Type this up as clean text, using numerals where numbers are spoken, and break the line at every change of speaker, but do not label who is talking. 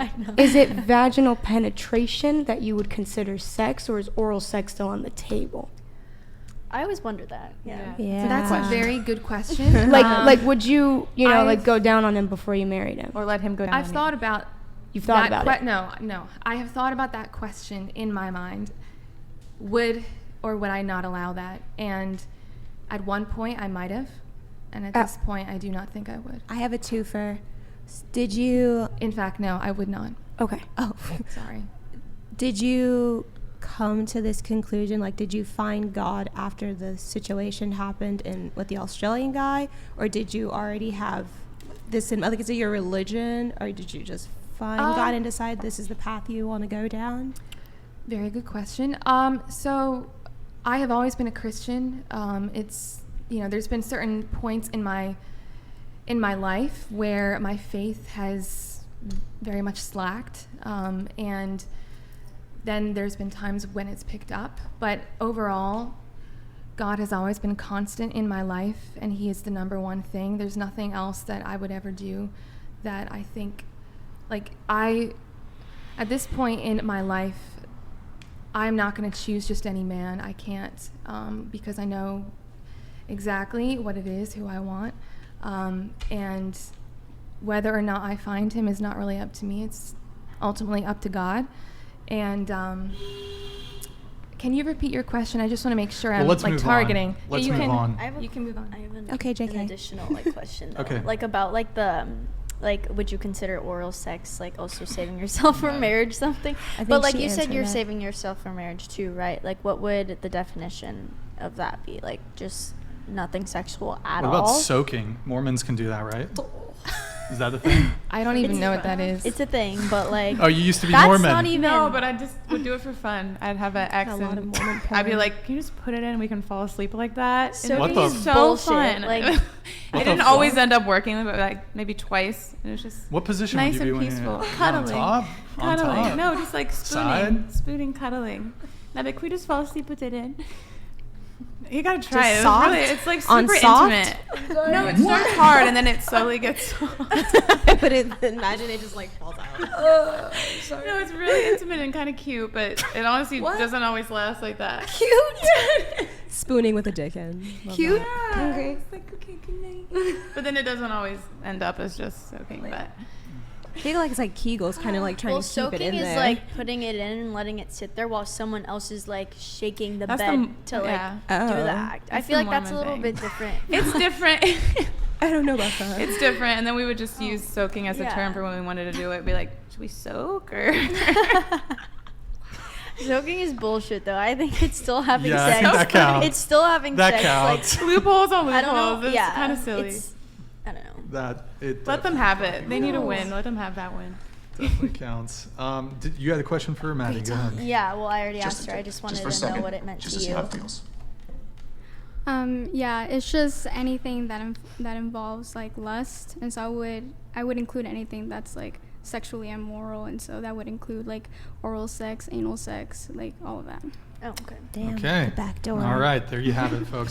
I know.
Is it vaginal penetration that you would consider sex, or is oral sex still on the table?
I always wonder that. Yeah.
Yeah.
That's a very good question.
Like would you,
I've-
go down on him before you married him?
Or let him go down.
I've thought about
You've thought about it?
No. I have thought about that question in my mind. Would or would I not allow that? And at one point I might have, and at this point I do not think I would.
I have a twofer. Did you?
In fact, no, I would not.
Okay.
Oh,
Sorry.
did you come to this conclusion? Like, did you find God after the situation happened with the Australian guy, or did you already have this in? Like, is it your religion, or did you just find God and decide this is the path you want to go down?
Very good question. So I have always been a Christian. It's, there's been certain points in my life where my faith has very much slacked, and then there's been times when it's picked up. But overall, God has always been constant in my life, and he is the number one thing. There's nothing else that I would ever do that I think, at this point in my life, I'm not going to choose just any man. I can't, because I know exactly what it is, who I want. And whether or not I find him is not really up to me. It's ultimately up to God. And can you repeat your question? I just want to make sure I'm
let's move
targeting.
on. Let's
you
move
can,
on.
You can move on.
I have an,
Okay, JK.
an additional question though.
Okay.
About the would you consider oral sex also saving yourself for marriage something?
I think
But
she
you said
answered
you're
that.
saving yourself for marriage too, right? What would the definition of that be? Just nothing sexual at
What about
all?
soaking? Mormons can do that, right? Is that a thing?
I don't even know what that is.
It's a thing, but
Oh, you used to be
that's
Mormon.
not even.
No, but I just would do it for fun. I'd have an ex
A lot of
and
Mormon
I'd be
porn.
like, can you just put it in and we can fall asleep like that? And
Soaking
it would be
is
so
bullshit.
fun.
Like-
it
What
didn't
the
always
fuck?
end up working, but maybe twice. It was just
What position
nice
would you
and
be
peaceful.
when you're
Cuddling.
on top? On
Cuddling.
top?
No, just like
Side?
spooning, cuddling. And I'd be like, can we just fall asleep with it in? You gotta try
Just
it.
soft?
It's like
On
super
soft?
intimate. No, it starts hard and then it slowly gets soft.
But imagine it just falls out.
No, it's really intimate and kind of cute, but it honestly doesn't always last like that.
Cute. Spooning with a dick in. Love
Cute?
that.
Yeah,
Okay.
it's like, okay, good night. But then it doesn't always end up as just soaking, but
I feel like it's like Kegels, kind of trying
Well,
to keep it in
soaking is
there.
putting it in and letting it sit there while someone else is shaking the
That's
bed
the-
to
yeah.
do
Oh.
the act. I
That's
feel
the
like that's a
Mormon
little
thing.
bit different.
it's different.
I don't know about that.
It's different, and then we would just use soaking as a
Yeah.
term for when we wanted to do it. Be like, should we soak or?
Soaking is bullshit, though. I think it's still having
Yeah, I
sex.
think that counts.
It's still having
That
sex.
counts.
Loopholes on
I don't know.
loopholes. It's
Yeah,
kind of silly.
I don't know.
That it
Let them have it. They need a
No.
win. Let them have that win.
definitely counts. You had a question for Maddie? Go ahead.
Yeah, well, I already
Just
asked her. I just wanted
for a
to know
second,
what it meant
just
to
see
you.
how it feels.
Yeah, it's just anything that involves lust, and so I would include anything that's sexually immoral, and so that would include oral sex, anal sex, all of that.
Oh, okay.
Damn,
Okay.
the back door.
All right, there you have it, folks.